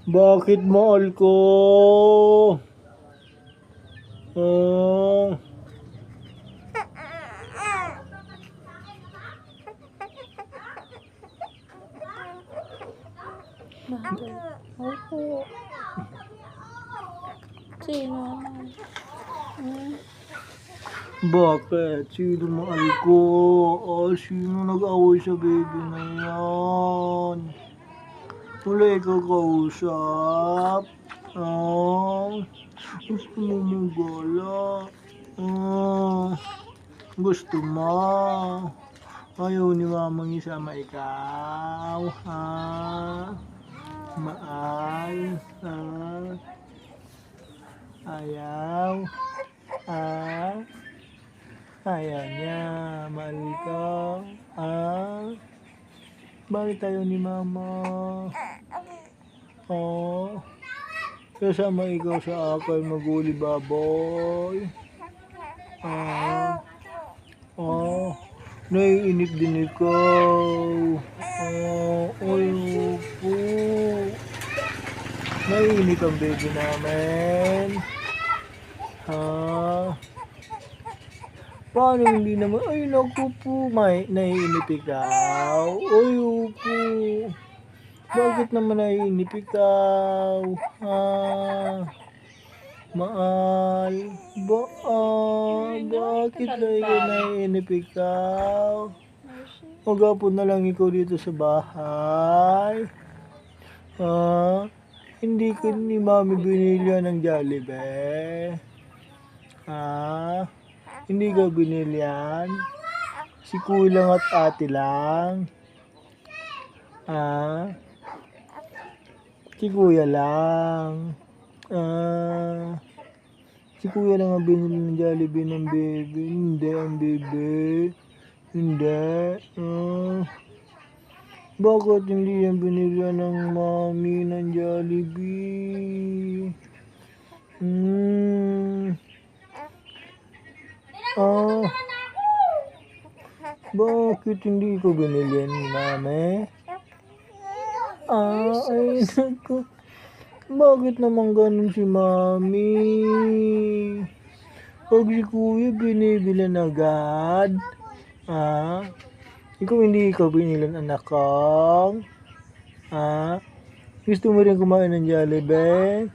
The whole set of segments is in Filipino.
Bakit mahal ko? Oh, Mahal. Opo. Sino? Hmm? bakit? Sino mahal ko? Sino nag-away sa baby na yan? Wala ikaw kausap? Gusto mo magala? Gusto mo? Ayaw ni mamang isama ikaw? Mahal? Ayaw? Ayaw niya. Mahal ka? Bakit tayo ni mama? Kasama ikaw sa akin maguli baboy. Naiinip din ikaw. Ay, opo. Naiinip ang baby namin. Paano hindi naman? Ay, naku po. Naiinip ikaw. Ay, opo. Bakit naman naiinip ikaw? Mahal. Bakit naiinip ikaw? Maghapon na lang ikaw dito sa bahay. Hindi ka ni mami binili ng Jollibee. Hindi ka binilihan. Si kulang at ate lang. Si kuya lang. Si kuya lang ang binili ng Jollibee ng baby. Hindi ang baby. Hindi. Bakit hindi yan binili ng mami ng Jollibee? Bakit hindi ko binili ni mami? Ay, naku. Bakit naman ganun si mami? Pag si kuya binibilan agad. Hindi ikaw binilan anak ko? Gusto mo rin kumain ng Jollibee?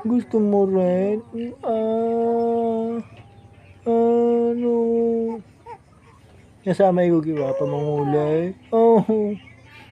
Gusto mo rin? Ano? Nasama yung giwa pa mangulay?